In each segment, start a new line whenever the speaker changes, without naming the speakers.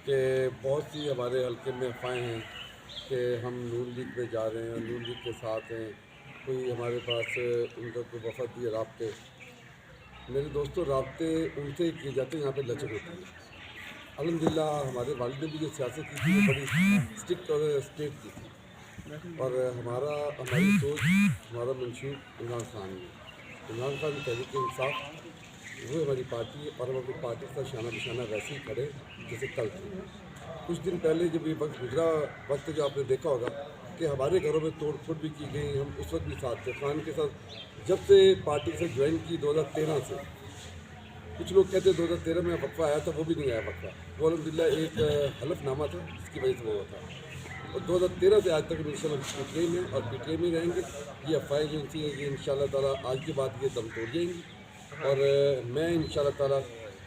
कि बहुत सी हमारे हल्के में अफवाहें हैं कि हम नून लीग में जा रहे हैं, नून लीग के साथ हैं, कोई हमारे पास उनका कोई वफद दिए राब्ते। मेरे दोस्तों, राब्ते उनसे किए जाते हैं यहाँ पे लचक होती है। अल्हम्दुलिल्लाह हमारे वालिद ने भी जो सियासत की थी वो बड़ी स्ट्रिक्ट और स्ट्रेट की थी। और हमारी सोच, हमारा मंशूर इमरान खान है। इमरान खान तहरीक इंसाफ वो हमारी पार्टी है और हम अपनी पार्टी के साथ शाना बिशाना वैसे ही खड़े जैसे कल थे। कुछ दिन पहले जब ये वक्त गुजरा, वक्त जो आपने देखा होगा कि हमारे घरों में तोड़ फोड़ भी की गई, हम उस वक्त भी साथ थे खान के साथ। जब से पार्टी से ज्वाइन की 2013 से, कुछ लोग कहते हैं 2013 में वक्फा आया था, वो भी नहीं आया वक्फा। वो अल्हम्दुलिल्लाह एक हलफनामा था जिसकी वजह से वो हुआ था। और 2013 से आज तक इंशाल्लाह पीटीआई में और पीटीआई में रहेंगे। ये अफवाहें जो थी कि इंशाल्लाह ताला आज के बाद ये दम तोड़ जाएंगी। और मैं इंशाल्लाह ताला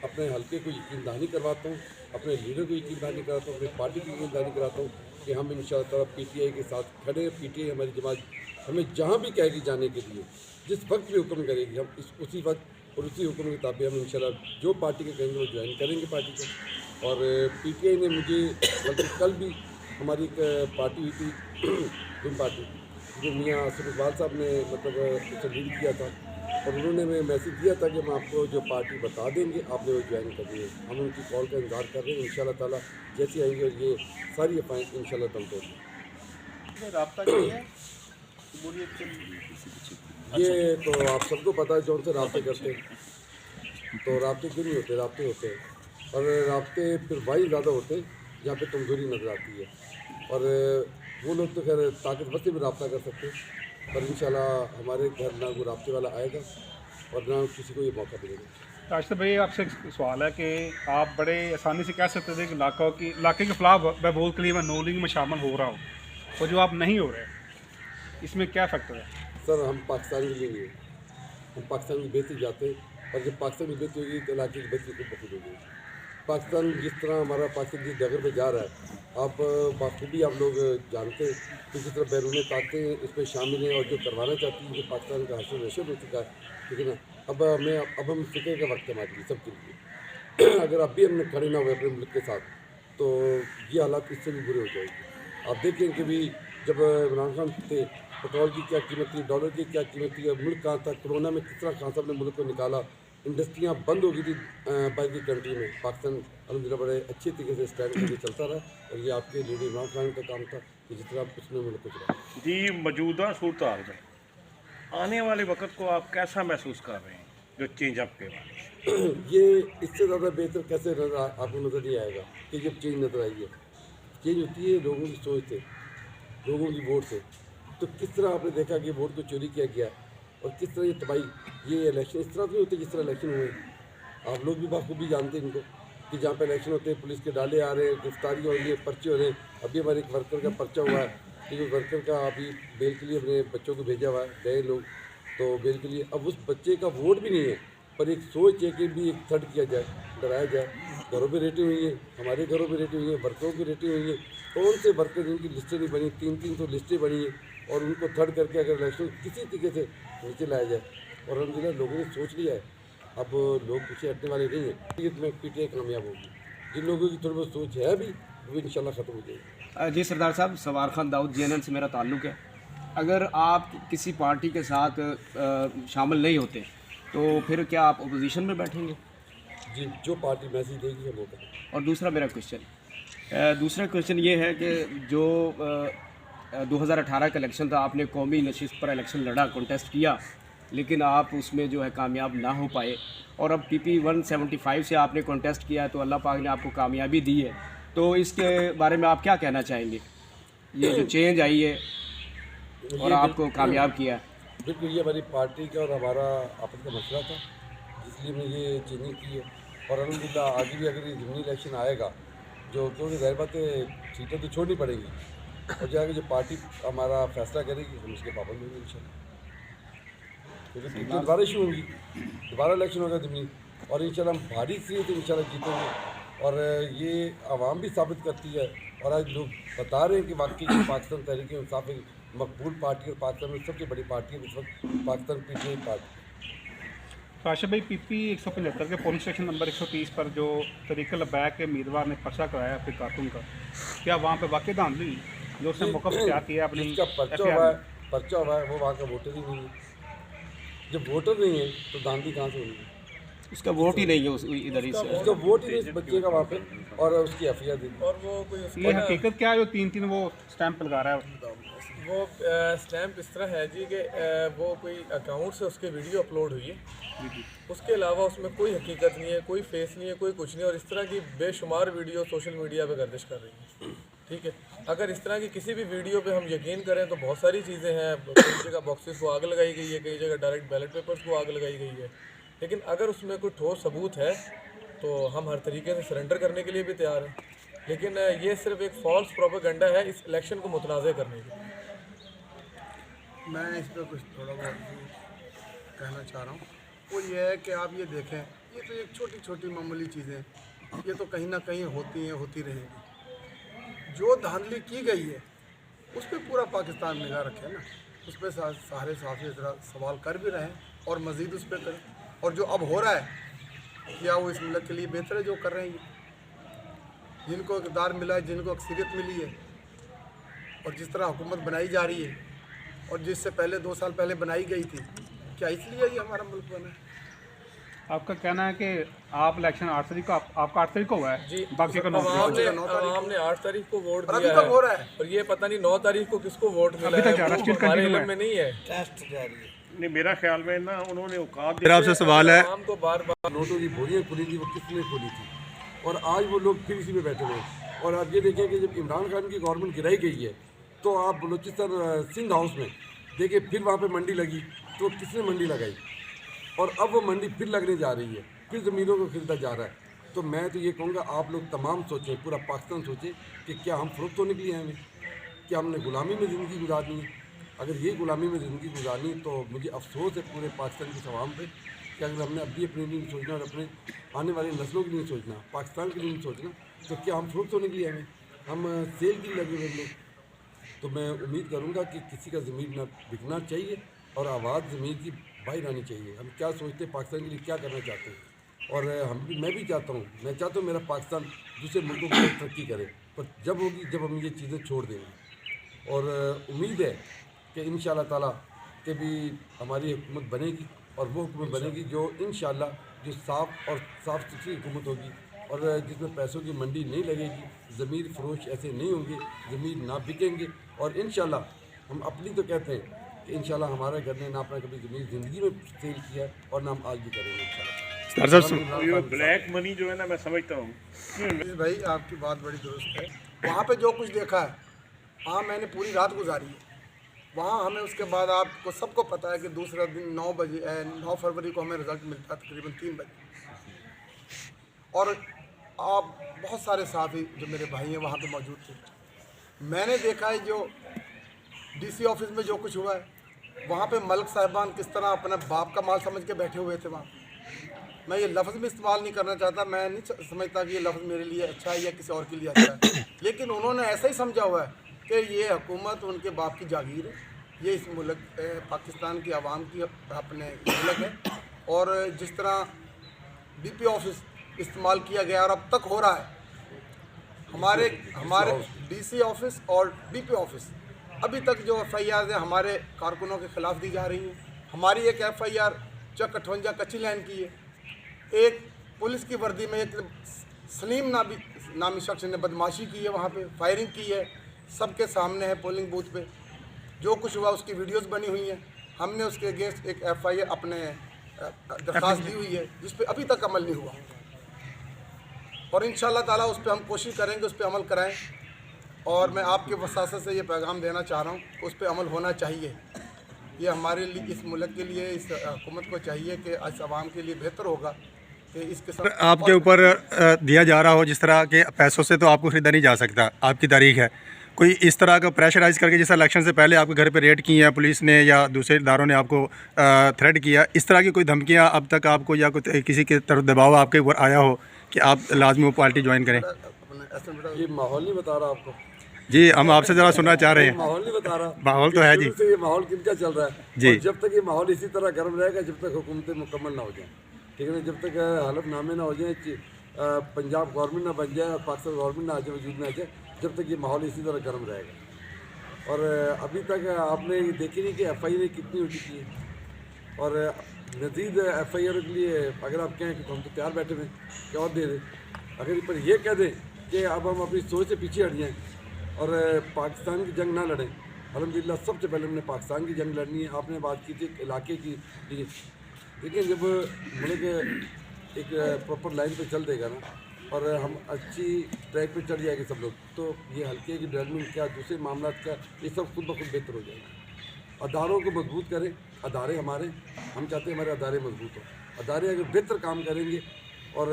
अपने हल्के को यकीन दहानी करवाता हूँ, अपने लीडर को यकीन दहानी कराता हूँ, अपनी पार्टी को यकीन दहानी कराता हूँ कि हम इंशाल्लाह ताला पीटीआई के साथ खड़े। पीटीआई हमारी जमात हमें जहाँ भी कहेगी जाने के लिए, जिस वक्त भी हुक्म करेगी, हम उसी वक्त और उसी हुक्म के ताबे हम इंशाल्लाह जो पार्टी के कहेंगे वो ज्वाइन करेंगे पार्टी को। और पीटीआई ने मुझे, बल्कि कल भी हमारी एक पार्टी हुई थी धूम पार्टी, जो मियाँ असद इकबाल साहब ने मतलब उसे लीड किया था, और उन्होंने हमें मैसेज दिया था कि हम आपको जो पार्टी बता देंगे, आपने वो ज्वाइन करनी है। हम उनकी कॉल का इंतजार कर रहे हैं। इंशाल्लाह ताला जैसे आएंगे और ये सारी अफवाहें इंशाल्लाह दम तोड़
राब्ता किया है बोलिए।
ये तो आप सबको पता है, जौन से राब्ते करते हैं। तो राब्ते क्यों नहीं होते? राब्ते होते हैं, और राब्ते फिर वही ज़्यादा होते हैं जहाँ पे कमज़ोरी नज़र आती है। और वो लोग तो खैर ताकतवर से भी रब्ता कर सकते हैं, पर इंशाल्लाह हमारे घर ना वो राब्ते वाला आएगा और ना किसी को ये मौका मिलेगा।
राशिद भाई, आपसे एक सवाल है कि आप बड़े आसानी से कह सकते थे कि इलाके के खिलाफ मैं बोल के लिए मैं नो लीग में शामिल हो रहा हूँ, और जो आप नहीं हो रहे, इसमें क्या फैक्टर है?
सर, हम पाकिस्तान के लिए नहीं हैं, हम पाकिस्तान की बेहतरी जाते हैं, और जब पाकिस्तान की बेहतरी होगी तो इलाके की बेहतरी को बहुत होगी। पाकिस्तान जिस तरह हमारा पाकिस्तान जिस जगह पे जा रहा है, आप बाखूबी आप लोग जानते हैं कि जिस तरह बैरून ताकतें इसमें शामिल हैं और जो करवाना चाहती हैं कि पाकिस्तान का हासिल नशर हो चुका है, ठीक है ना। अब हम फिक्र का वक्त है हमारे लिए सबके लिए। अगर अब भी हमने खड़े ना हुए अपने मुल्क के साथ, तो ये हालात इससे भी बुरे हो जाएंगे। आप देखें कि भी जब इमरान खान थे, पेट्रोल की क्या कीमत थी, डॉलर की क्या कीमत थी, और मुल्क कहाँ था, कोरोना में किस तरह खान साहब ने मुल्क को निकाला, इंडस्ट्रियाँ बंद हो गई थी बाहर की कंट्री में। पाकिस्तान अल्हम्दुलिल्लाह बड़े अच्छे तरीके से स्टैंड करके चलता रहा, और ये आपके लीडर इमरान खान का काम था कि जिस तरह उसने मुल्क को चलाया।
जी, मौजूदा सूरत हाल में आने वाले वक्त को आप कैसा महसूस कर रहे हैं, जो चेंज अप के बाद?
ये इससे ज़्यादा बेहतर कैसे आपको नज़र नहीं आएगा कि जब चेंज नज़र आई है। चेंज होती है लोगों की सोच से, लोगों की वोट से। तो किस तरह आपने देखा कि वोट को चोरी किया गया, और किस तरह ये तबाही, ये इलेक्शन इस तरह नहीं होते जिस तरह इलेक्शन हुए। आप लोग भी बखूबी जानते हैं इनको कि जहाँ पे इलेक्शन होते हैं पुलिस के डाले आ रहे हैं, गिरफ्तारी हो रही है, पर्चे हो रहे हैं। अभी हमारे एक वर्कर का पर्चा हुआ है, क्योंकि वर्कर का अभी बेल के लिए अपने बच्चों को भेजा हुआ है, गए लोग तो बेल के लिए। अब उस बच्चे का वोट भी नहीं है, पर एक सोच है कि भी एक थर्ड किया जाए, डराया जाए। घरों पर रेटें हुई हैं, हमारे घरों पर रेटें हुई हैं, वर्करों की रेटें हुई हैं। कौन से वर्कर जिनकी लिस्टें नहीं बनी, 300 लिस्टें बनी हैं, और उनको थर्ड करके अगर इलेक्शन किसी तरीके से नीचे लाया जाए। और अल्हम्दुलिल्लाह लोगों ने सोच लिया है, अब लोग पीछे हटने वाले नहीं हैं। इसमें पीटीआई कामयाब होगी। जिन लोगों की थोड़ी बहुत सोच है भी, वो इंशाल्लाह ख़त्म हो जाएगी।
जी सरदार साहब, सवार खान दाऊद JNN से मेरा ताल्लुक़ है। अगर आप किसी पार्टी के साथ शामिल नहीं होते, तो फिर क्या आप अपोजिशन में बैठेंगे?
जी, जो पार्टी मैसेज देगी हम वो करेंगे।
और दूसरा क्वेश्चन ये है कि जो 2018 का इलेक्शन था, आपने कौमी नशिस्त पर इलेक्शन लड़ा, कॉन्टेस्ट किया, लेकिन आप उसमें जो है कामयाब ना हो पाए। और अब PP 175 से आपने कॉन्टेस्ट किया है, तो अल्लाह पाक ने आपको कामयाबी दी है। तो इसके बारे में आप क्या कहना चाहेंगे, ये जो चेंज आई है और आपको कामयाब किया है?
बिल्कुल, ये हमारी पार्टी का और हमारा आपस का मसला था, इसलिए मैंने ये चेंजिंग की है। और अल्हम्दुलिल्लाह आगे भी अगर ये ज़मीनी इलेक्शन आएगा, जो क्योंकि ज़ाहिर बात है सीटें तो छोड़नी पड़ेंगी, और जाके जो पार्टी हमारा फैसला करेगी हम उसके पाबंद होंगे इंशाल्लाह। क्योंकि दोबारा इशू होगी, दोबारा इलेक्शन होगा ज़मीनी, और इंशाल्लाह हम भारी से तो इंशाल्लाह जीतेंगे। और ये आवाम भी साबित करती है, और आज लोग बता रहे हैं कि वाकई पाकिस्तान तहरीक इंसाफ एक मकबूल पार्टी, और पाकिस्तान में सबसे बड़ी पार्टी है इस वक्त पाकिस्तान पीटीआई पार्टी।
तो आशा भाई PP 175 के पोलिंग स्टेशन नंबर 130 पर जो तरीक़े लबैक के उम्मीदवार ने पर्चा कराया अपने कारकुन का, क्या वहाँ पे वाकई धांधली हुई जो उसने मौका पर क्या किया अपनी
जिसका पर्चा हुआ है वो वहाँ का वोटर ही नहीं है। जब वोटर नहीं है तो धांधली कहाँ से होगी?
उसका वोट ही नहीं है इधर ही से।
उसका वोट ही नहीं इस बच्चे का वहाँ पे, और उसकी FIR दी।
और वो कोई
ये हकीकत क्या है जो 3-3 वो स्टैंप लगा रहा है?
वो स्टैम्प इस तरह है जी कि वो कोई अकाउंट से उसके वीडियो अपलोड हुई है, उसके अलावा उसमें कोई हकीकत नहीं है, कोई फेस नहीं है, कोई कुछ नहीं, और इस तरह की बेशुमार वीडियो सोशल मीडिया पे गर्दिश कर रही हैं। ठीक है, अगर इस तरह की किसी भी वीडियो पे हम यकीन करें तो बहुत सारी चीज़ें हैं। कई जगह बॉक्सेस को आग लगाई गई है, कई जगह डायरेक्ट बैलेट पेपर्स को आग लगाई गई है, लेकिन अगर उसमें कोई ठोस सबूत है तो हम हर तरीके से सरेंडर करने के लिए भी तैयार हैं। लेकिन ये सिर्फ एक फॉल्स प्रोपेगेंडा है इस इलेक्शन को मुतनाज़ करने की।
मैं इस पर कुछ थोड़ा बहुत कहना चाह रहा हूँ। वो ये है कि आप ये देखें, ये तो एक छोटी छोटी मामूली चीज़ें, ये तो कहीं ना कहीं होती हैं, होती रहेंगी। जो धांधली की गई है उस पर पूरा पाकिस्तान निगाह रखे ना, उस पर सारे साफी ज़रा सवाल कर भी रहे हैं और मज़ीद उस पर करें। और जो अब हो रहा है क्या वो इस मुल्क के लिए बेहतर है जो कर रहे हैं? जिनको इक़्तिदार मिला है, जिनको अक्सरियत मिली है, और जिस तरह हुकूमत बनाई जा रही है और जिससे पहले 2 साल पहले बनाई गई थी, क्या इसलिए ये हमारा मुल्क बना है?
आपका कहना है कि आप इलेक्शन 8 तारीख को आपका 8 तारीख को हुआ है
जी,
बाकी का 9
आवाम ने 8 तारीख को वोट
और अभी
दिया
तक हो रहा है।
और ये पता नहीं 9 तारीख को किसको वोट मिला
अभी तक
है,
रजिस्ट्रेशन
वो हमारे
कंटिन्यू
इल्म में नहीं है।
टेस्ट जारी है।
नहीं, मेरा ख्याल में ना उन्होंने औकात
मेरा आपसे सवाल है,
आवाम को बार बार
नोटों की बोरियाँ खुली थी, वो किसने खोली थी? और आज वो लोग फिर इसी में बैठे हुए हैं। और आप ये देखें कि जब इमरान खान की गवर्नमेंट गिराई गई है तो आप बलूचिस्तान सिंध हाउस में देखिए, फिर वहाँ पे मंडी लगी, तो किसने मंडी लगाई? और अब वो मंडी फिर लगने जा रही है, फिर ज़मीनों को खरीदा जा रहा है। तो मैं तो ये कहूँगा आप लोग तमाम सोचें, पूरा पाकिस्तान सोचे कि क्या हम फ़रोख्त होने के लिए आए हैं, क्या हमने ग़ुलामी में ज़िंदगी गुजारनी है? अगर ये ग़ुलामी में ज़िंदगी गुजारनी तो मुझे अफसोस है पूरे पाकिस्तान की अवाम पे कि अगर हमने अभी अपने लिए नहीं सोचना और अपने आने वाली नस्लों के लिए सोचना, पाकिस्तान के लिए नहीं सोचना, तो क्या हम फ़रोख्त होने के लिए आए हैं? हम सेल के लिए लगे हुए लोग। तो मैं उम्मीद करूँगा कि किसी का ज़मीन ना बिकना चाहिए और आवाज़ ज़मीन की बाहर आनी चाहिए। हम क्या सोचते हैं, पाकिस्तान के लिए क्या करना चाहते हैं, और मैं भी चाहता हूँ, मैं चाहता हूँ मेरा पाकिस्तान दूसरे मुल्कों की तरक्की करे, पर जब होगी जब हम ये चीज़ें छोड़ देंगे। और उम्मीद है कि इंशाअल्लाह ताला कि भी हमारी हुकूमत बनेगी, और वो हुकूमत बनेगी जो इंशाअल्लाह जो साफ़ और साफ़ सुथरी हुकूमत होगी, और जिसमें पैसों की मंडी नहीं लगेगी, ज़मीर फरोश ऐसे नहीं होंगे, ज़मीर ना बिकेंगे। और इंशाअल्लाह हम अपनी तो कहते हैं कि इंशाअल्लाह हमारे घर ने ना अपना कभी ज़मीर ज़िंदगी में सेल किया है और ना हम आज भी करेंगे इंशाअल्लाह।
ये ब्लैक मनी जो है ना, मैं समझता हूँ
भाई आपकी बात बड़ी दुरुस्त है। वहाँ पे जो कुछ देखा है, हाँ मैंने पूरी रात गुजारी है वहाँ। हमें उसके बाद आपको सबको पता है कि दूसरा दिन 9 फरवरी को हमें रिज़ल्ट मिलता है तकरीबन 3 बजे। और आप बहुत सारे साथी जो मेरे भाई हैं वहाँ पे मौजूद थे। मैंने देखा है जो DC ऑफिस में जो कुछ हुआ है, वहाँ पे मलिक साहिबान किस तरह अपने बाप का माल समझ के बैठे हुए थे वहाँ। मैं ये लफ्ज़ भी इस्तेमाल नहीं करना चाहता, मैं नहीं समझता कि ये लफ्ज़ मेरे लिए अच्छा है या किसी और के लिए अच्छा है, लेकिन उन्होंने ऐसा ही समझा हुआ है कि ये हुकूमत उनके बाप की जागीर है, ये इस मुल्क पाकिस्तान की आवाम की अपने मुल्क है। और जिस तरह BP ऑफिस इस्तेमाल किया गया और अब तक हो रहा है, हमारे DC ऑफिस और BP ऑफिस अभी तक जो FIR है हमारे कारकुनों के ख़िलाफ़ दी जा रही हैं। हमारी एक FIR चक 58 कच्ची लाइन की है, एक पुलिस की वर्दी में एक सलीम नामी शख्स ने बदमाशी की है, वहाँ पे फायरिंग की है, सबके सामने है पोलिंग बूथ पे। जो कुछ हुआ उसकी वीडियोस बनी हुई हैं। हमने उसके अगेंस्ट एक FIR अपने दरख्वास्त दी हुई है जिस पे अभी तक अमल नहीं हुआ, और इंशाअल्लाह ताला उस पर हम कोशिश करेंगे उस पर अमल कराएं। और मैं आपके वसासत से ये पैगाम देना चाह रहा हूँ कि उस पर अमल होना चाहिए। ये हमारे लिए, इस मुल्क के लिए, इस हुकूमत को चाहिए कि इस आवाम के लिए बेहतर होगा कि इसके साथ
आपके ऊपर दिया जा रहा हो जिस तरह के पैसों से तो आपको ख़रीदा नहीं जा सकता, आपकी तारीख है, कोई इस तरह का प्रेशराइज करके जैसा इलेक्शन से पहले आपके घर पे रेड की हैं पुलिस ने या दूसरे इदारों ने आपको थ्रेट किया, इस तरह की कोई धमकियां अब तक आपको या कोई किसी की तरफ दबाव आपके ऊपर आया हो कि आप लाजमी वो पार्टी ज्वाइन करें?
ये माहौल नहीं बता रहा आपको,
जी हम आपसे ज़रा सुनना चाह रहे हैं।
माहौल नहीं बता रहा,
माहौल तो है जी।
शुरू से ये माहौल किनका चल रहा है
जी।
और जब तक ये माहौल इसी तरह गर्म रहेगा, जब तक हुकूमतें मुकम्मल ना हो जाएं, ठीक है ना, जब तक हलफनामे ना हो जाए, पंजाब गवर्नमेंट ना बन जाए और पाकिस्तान गवर्नमेंट ना आ जाए, वजूद में आ जाए, जब तक ये माहौल इसी तरह गर्म रहेगा। और अभी तक आपने ये देखी नहीं कि FIR कितनी हो चुकी है और मज़ीद FIR के लिए अगर आप कहें कि हम तो तैयार बैठे हुए कि और दे दें, अगर पर यह कह दें कि अब हम अपनी सोच से पीछे हट जाएँ और पाकिस्तान की जंग ना लड़ें। अल्हम्दुलिल्लाह सबसे पहले हमने पाकिस्तान की जंग लड़नी है। आपने बात की थी इलाके की, लेकिन जब मुल्क एक प्रॉपर लाइन पे चल देगा ना और हम अच्छी ट्रैक पे चढ़ जाएंगे सब लोग, तो ये हल्के की डेवलपमेंट क्या, दूसरे मामला क्या, ये सब खुद ब खुद बेहतर हो जाएगा। अदारों को मजबूत करें, अदारे हमारे, हम चाहते हैं हमारे अदारे मजबूत हो। अदारे अगर बेहतर काम करेंगे और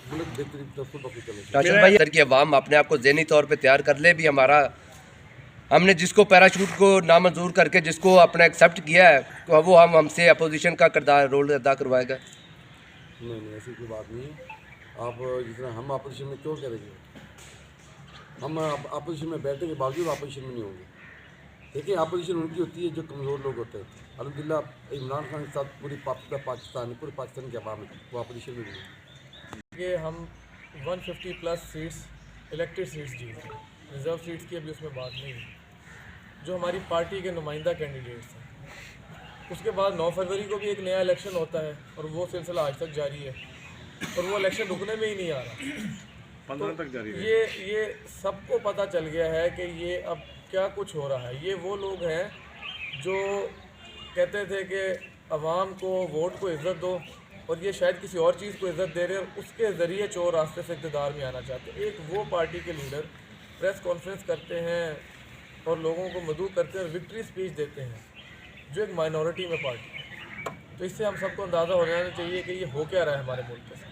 मुल्क बेहतरीन तरफ खुद ब खुद चलेगा।
राशिद भाई, अगर की अवाम अपने आप को ज़हनी तौर पे तैयार कर ले भी, हमारा हमने जिसको पैराशूट को नामंजूर करके जिसको अपना एक्सेप्ट किया है, तो वो हमसे अपोजिशन का किरदार रोल अदा करवाएगा।
नहीं, ऐसी कोई बात नहीं है। आप जिस तरह हम अपोजिशन में क्यों करेंगे, हम अपोजिशन में बैठने के बावजूद अपोजिशन में नहीं होंगे। देखिए अपोजिशन उनकी होती है जो कमज़ोर लोग होते हैं। अल्हम्दुलिल्लाह इमरान खान के साथ पूरे पाकिस्तान के अवाम है, वो अपोजिशन में नहीं है।
कि हम 150 प्लस सीट्स इलेक्टेड सीट्स जीत गए, रिज़र्व सीट्स की अभी उसमें बात नहीं है। जो हमारी पार्टी के नुमाइंदा कैंडिडेट्स हैं, उसके बाद 9 फरवरी को भी एक नया इलेक्शन होता है और वो सिलसिला आज तक जारी है और वो इलेक्शन रुकने में ही नहीं आ रहा,
15 तक जारी है।
ये सबको पता चल गया है कि ये अब क्या कुछ हो रहा है। ये वो लोग हैं जो कहते थे कि अवाम को वोट को इज़्ज़त दो, और ये शायद किसी और चीज़ को इज़्ज़त दे रहे हैं और उसके ज़रिए चोर रास्ते से इक़्तिदार में आना चाहते हैं। एक वो पार्टी के लीडर प्रेस कॉन्फ्रेंस करते हैं और लोगों को मदऊ करते हैं और विक्ट्री स्पीच देते हैं, जो एक माइनॉरिटी में पार्टी है। तो इससे हम सबको अंदाज़ा हो जाना चाहिए कि ये हो क्या रहा है हमारे मुल्क के साथ।